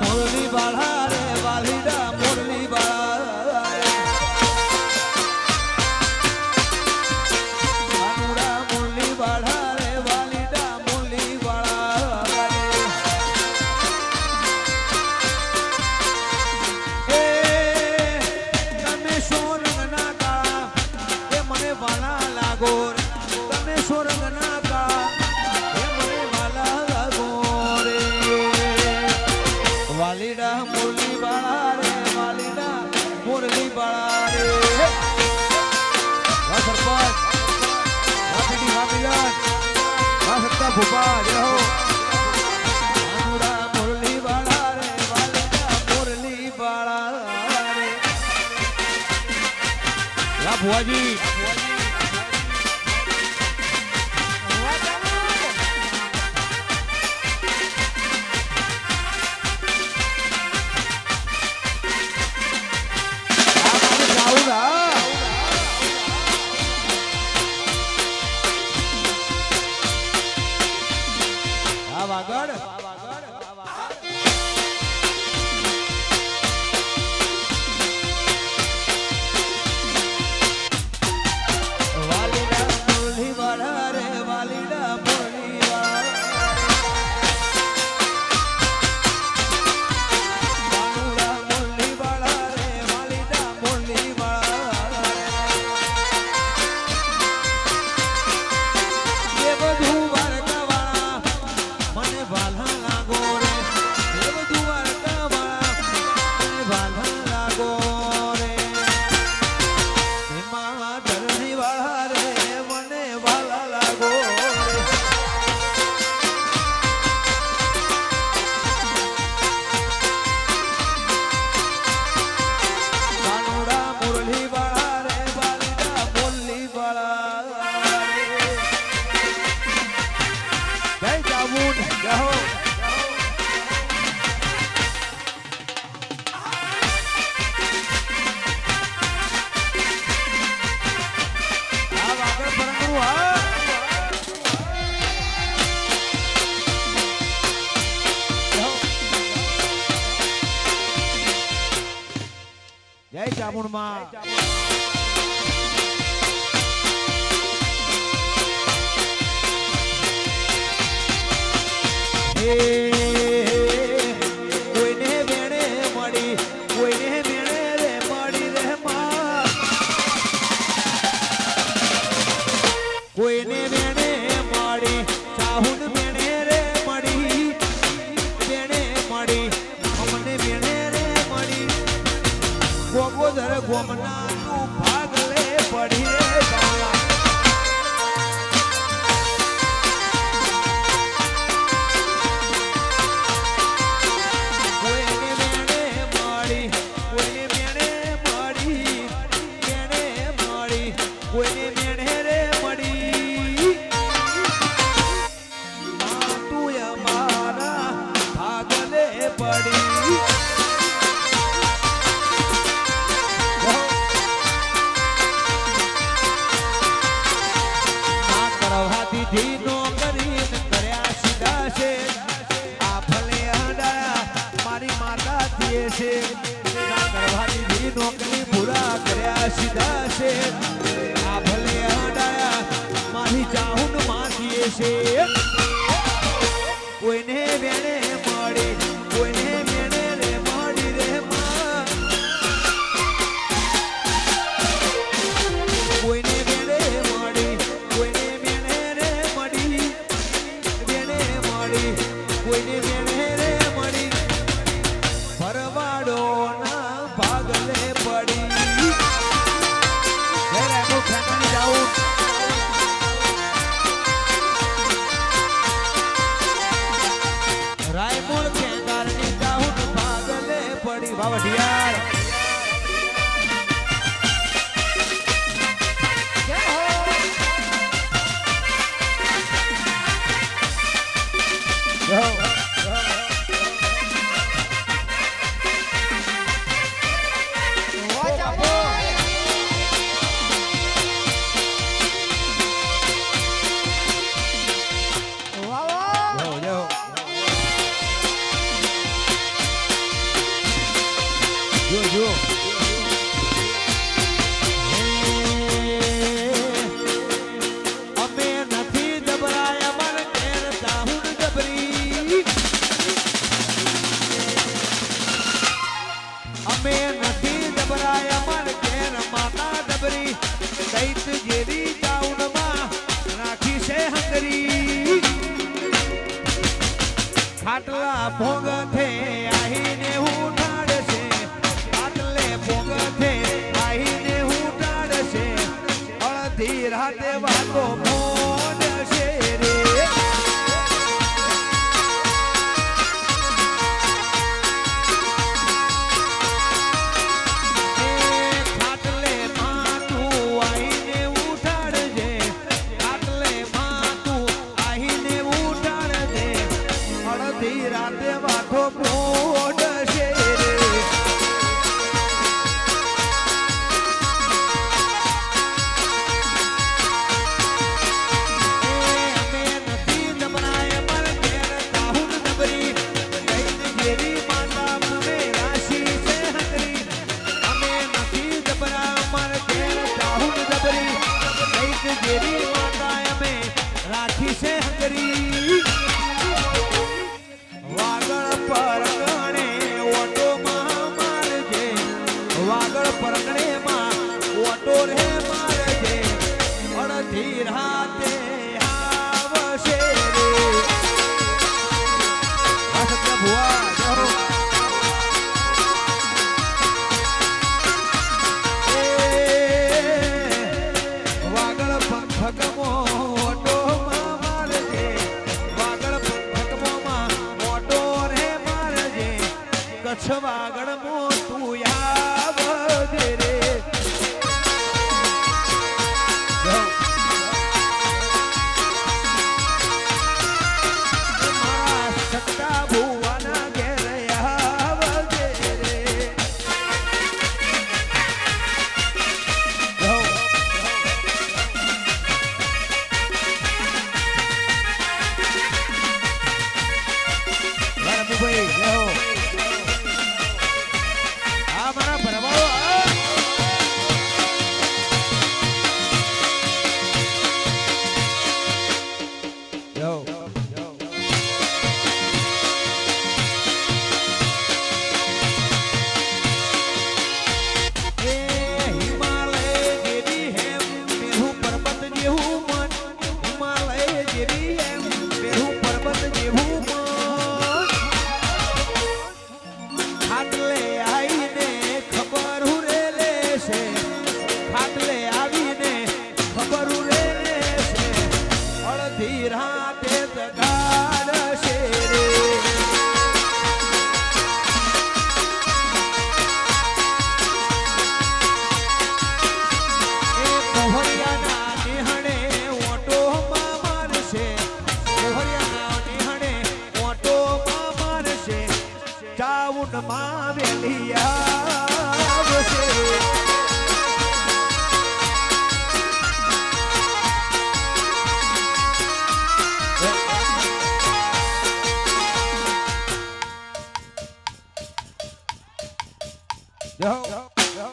મુરલી બાળા રે વાલીડા મુરલી બાળા કાનુડા મુરલી બાળા રે વાલીડા મુરલી બાળા એ તમે સોરંગના કાળા એ મને વાલા લાગો તમે સોરંગના વાલીડા મુરલી બાળા રે વાલીડા મુરલી બાળા રે વાહ સરપંચ વાહ પીડી વાહ મિલન વાહ સત્તા ભૂપા જય હો કાનુડા મુરલી બાળા રે વાલીડા મુરલી બાળા રે વાહ ભુવાજી વાગડ વાલીડા મુરલી બાળા રે વાલીડા મુરલી બાળા મુરલી બાળા રે વાલીડા મુરલી બાળા એ બધું વારકાવાળા મને ભાલા લાગો રે એ બધું વારકાવાળા મને ભાલા લાગો રે એમાં ધરણી વાળા રે મને ભાલા લાગો રે કાનુડા મુરલી વાળા રે વાલીડા મુરલી વાળા જય ચામુંડ જય હો આ વાગડ પરંગરું હા જય ચામુંડ માં કોઈને વેણે મળી કોઈને વેણે રે મળી રે માં કોઈને વેણે મળી ચાહુન વેણે રે મળી વેણે મળી અમને વેણે રે મળી ગોગોધર ગોમના તું ભાગ લે પડી રે બાળા કોઈને મેણે રે મળી તું અમારા ભાગલે પડી ના કરવા દીધી નોકરી કર્યા સીધા છે આ ભલે હડાયા મારી માતા થઈએ છે ના કરવા દીધી નોકરી પૂરા કર્યા સીધા છે મારી ચાહુન માથીએ છે કોઈને વેણે મળી કોઈને વેણે રે મળી રે માં કોઈને વેણે મળી કોઈને વેણે રે મળી વેણે મળી કોઈને વેણે રે મળી ભરવાડો ના ભાગલે પડી જાઉં રાયમોળ ખાટલા ભોગથે આહીને ઉઠાડશે ખાટલે ભોગથે આહીને ઉઠાડશે અડધી રાતે વાતો મોડશે રે ખાટલે માતું આહીને ઉઠાડજે ખાટલે માતું આહીને ઉઠાડજે અડધી રાતે વાતો મોડશે રે જેરી માતા અમે રાખી છે હંગરી વાગળ પરગણે ઓટો માં મારજે વાગળ પરગણે માં ઓટો રે મારજે અડધી રાતે આવશે રે આ સત્ય ભુવા જહો ભગમો ઓટો માં મારજે વાગળ ભગમોમાં ઓટો રે મારજે કચ્છ વાગળ મોટું આવજે રે મારા સત્તા ભુવાના ઘેર આવજે રે ભાઈ જાઓ આ મારા ભરવાઓ જાઓ એ હિમાલય જેવી હેમ મેહુ પર્વત જેવું મન હિમાલય જેવી હેમ મેહુ પર્વત જેવું મન ખાટલે આવીને ખબર ઉરે લેશે ખાટલે આવીને ખબર ઉરે લેશે અડધી રાતે જગાડશે રે એ કોહરિયાના નિહણે ઓટો માં મારશે કોહરિયાના નિહણે ઓટો માં મારશે ચાઉન માં વેલી આવશે જો જો જો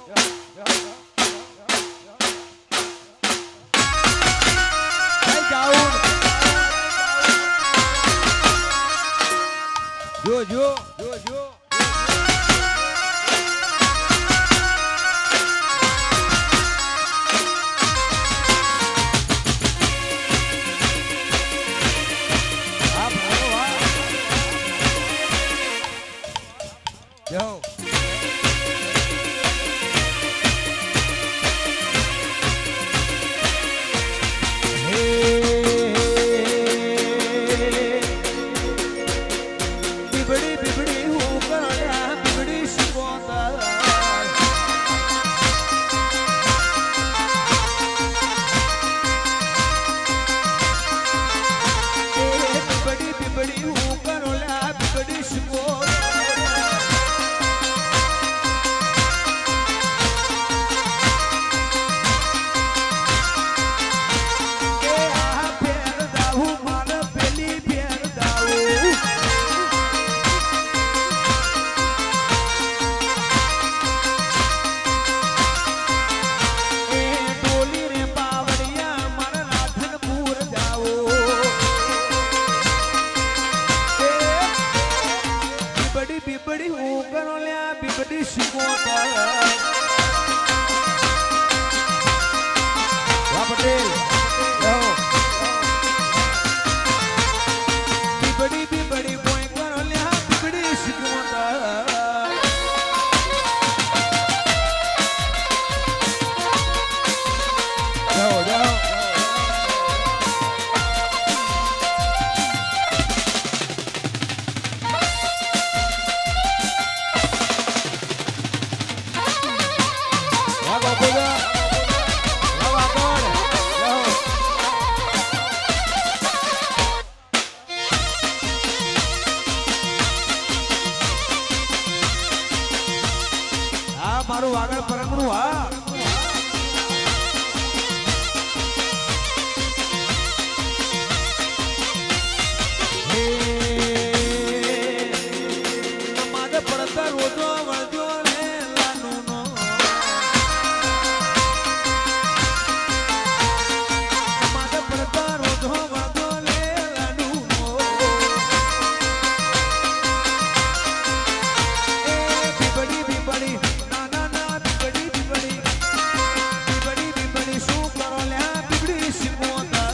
જો Yo. પટેલ વાગડ પરમનું હા રોજો વળજો લે લાનુનો માથે પડતા રોજો વળજો લે લાનુનો એ બીબડી ના ના ના બીબડી બીબડી શું કરો લ્યા બીબડી સિમોતા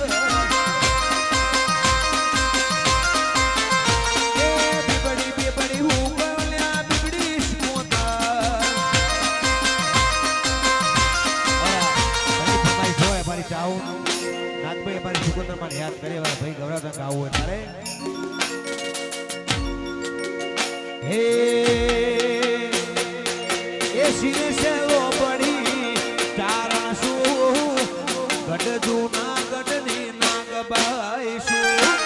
એ બીબડી હું નાથભાઈ અમારી સુગંદર માં યાદ કરે ભાઈ ગવરાતા ગાવું તારે હે એ સિને સેવો પડી ચારણ શું ગઢ જૂના ગઢની નાગબાઈ શું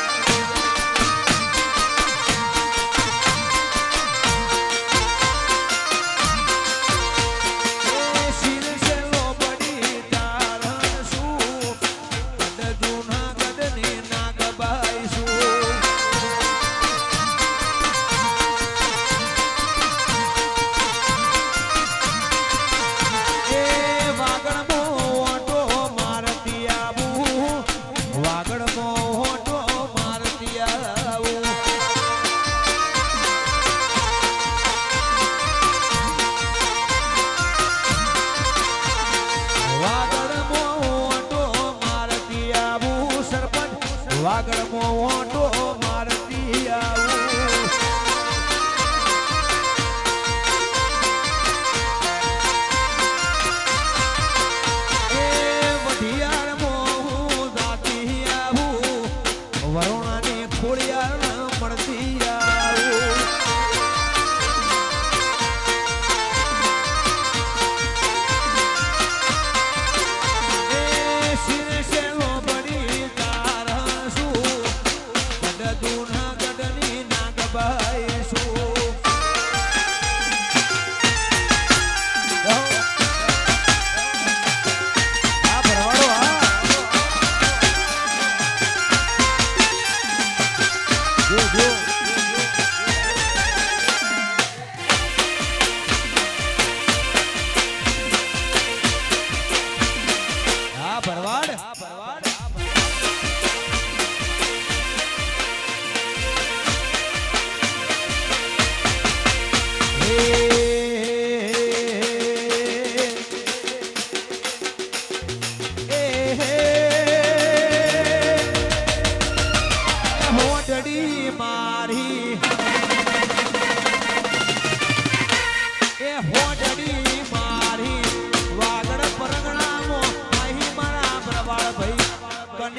વાગડ મોટો મારતી આવું એ વઢિયાર મોહું જાતી આવું વરુણાની ખોડિયાર મળતી આવું એ સિરે સેલો બડી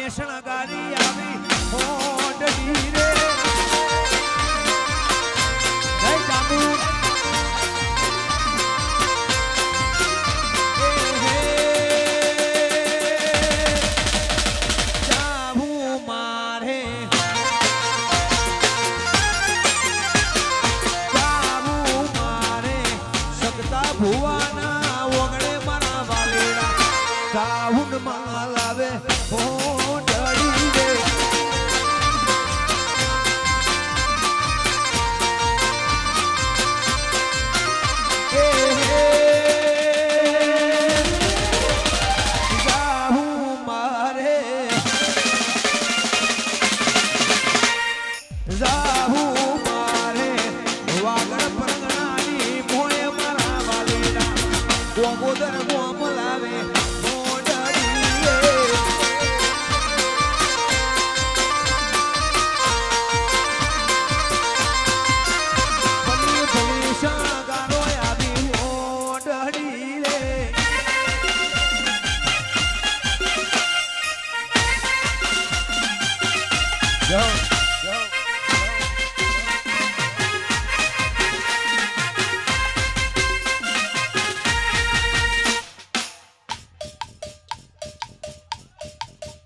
શણગારી આવી હોડડી રે જય જામુ જામુ મારે સગતા ભુવાના ઓગણે મારા વાલેડા સાઉન્ડ માં લાવે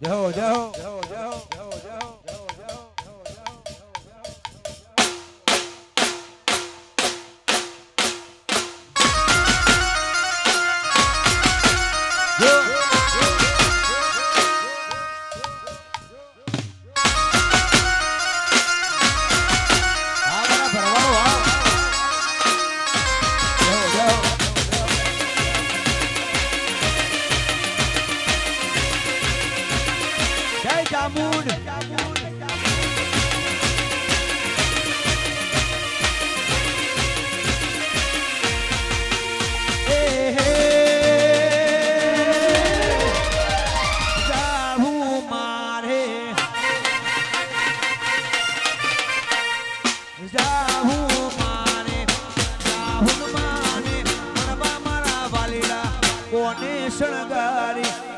જાઓ જાઓ જાઓ જાઓ જાઓ જાઓ કોને શણગારી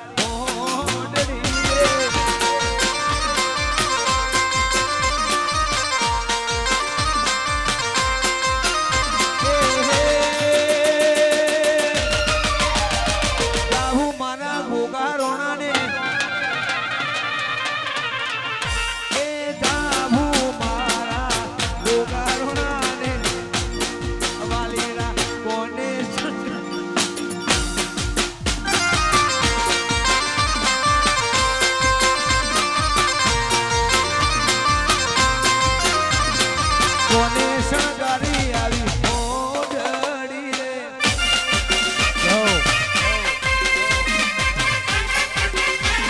કોને શણગારી આવી મોઢડી રે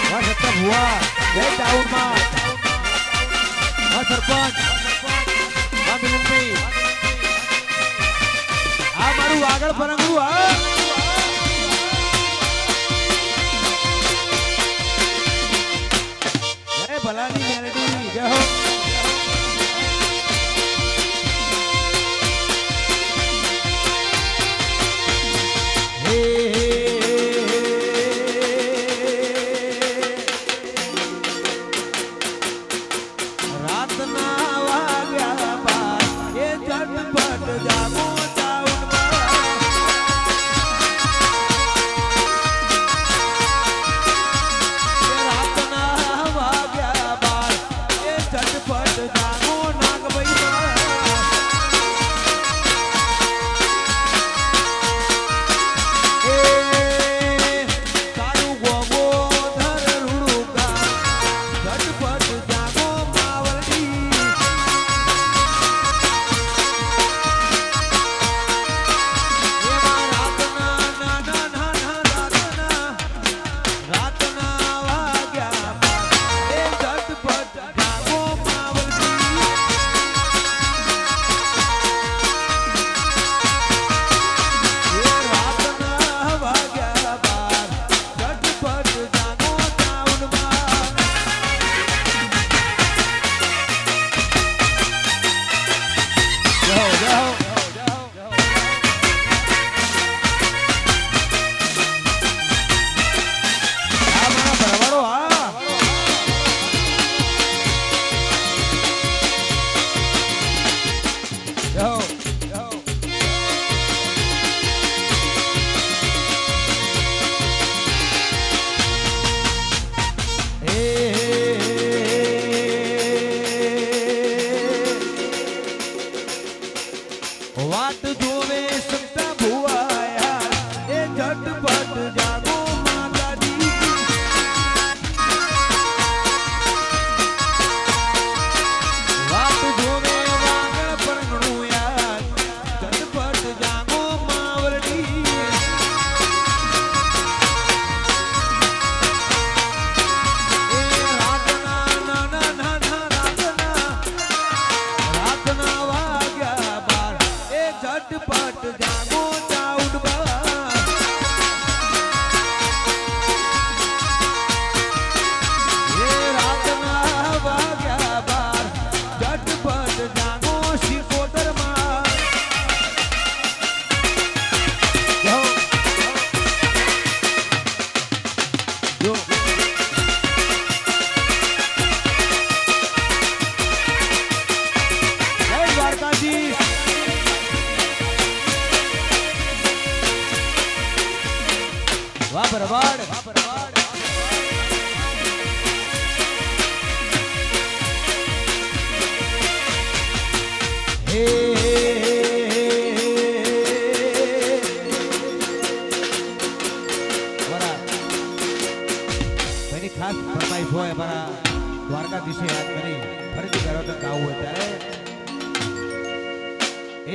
વાહ સત્તા ભુવા જય ટાઉનમાં વાહ સરપંચ વાહ મિલનભાઈ આ મારું આગળ પરંગું જય ભલાની મેલડી જય હો વાત જોવે સંતા ભુવાયા એ ઝટપટ જાગો માતાજી વાત જોવે વાગણ પરગણું યાર ઝટપટ જાગો માવરડી એ રાતના નાના નાના રાતના વાગ્યા ઝટપટ જાગો ચાઉડબા એ રાતના વાગ્યા બાર ઝટપટ જાગો શિકોતરમાં જો જય દ્વારકાજી વાહ બરબાડ હે એની ખાસ ફરમાઈશ હોય અમારા દ્વારકાધીશે યાદ કરી ફરીથી કરો તો ગાવું હોય ત્યારે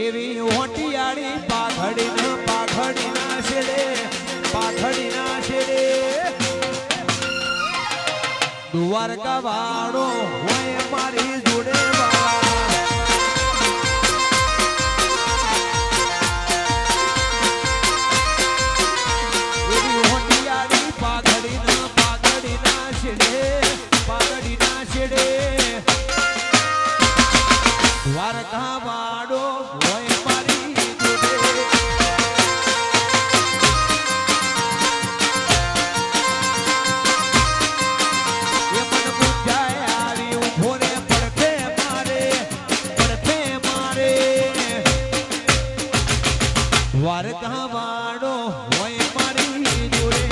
એવી હોટિયાળી પાઘડીના છેડે દ્વારકા વાળો હોય મારી જોડે દ્વારકા વાળો હોય મારી જોડે એ મન પૂજાય આવી ઉભો રે પડખે મારે દ્વારકા વાળો હોય મારી જોડે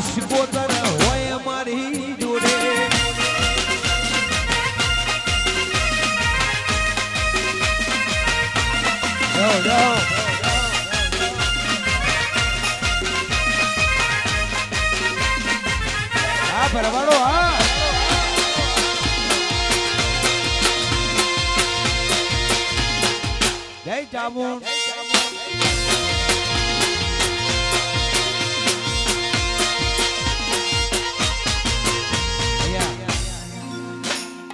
શિકોતર હોય મારી જોડે હા ભરવાડો હા જય ચામુંડ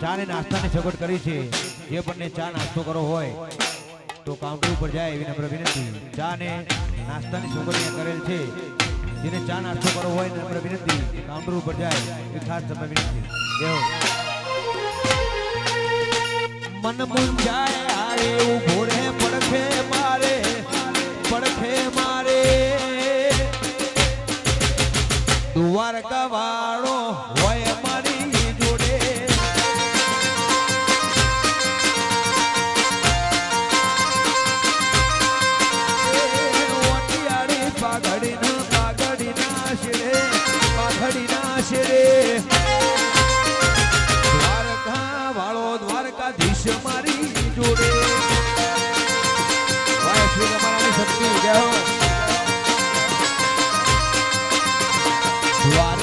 ચા ને નાસ્તાની સગવડ કરી છે જે પણ ચા નાસ્તો કરવો હોય તો કાઉન્ટર ઉપર જાય એવી નમ્ર વિનંતી ચા ને નાસ્તાની સગવડ કરેલ છે જેને ચા નાસ્તો કરવો હોય નમ્ર વિનંતી કાઉન્ટર ઉપર જાય એ ખાસ તમે વિનંતી દેવો મન મુંજાય આવે ઉભો રે પડખે મારે દ્વારકા વાળો હોય મારી જોડે દ્વારકા વાળો દ્વારકાધીશ મારી જોડે વાહ શ્રી રમાની શક્તિ જય હો દ્વારકા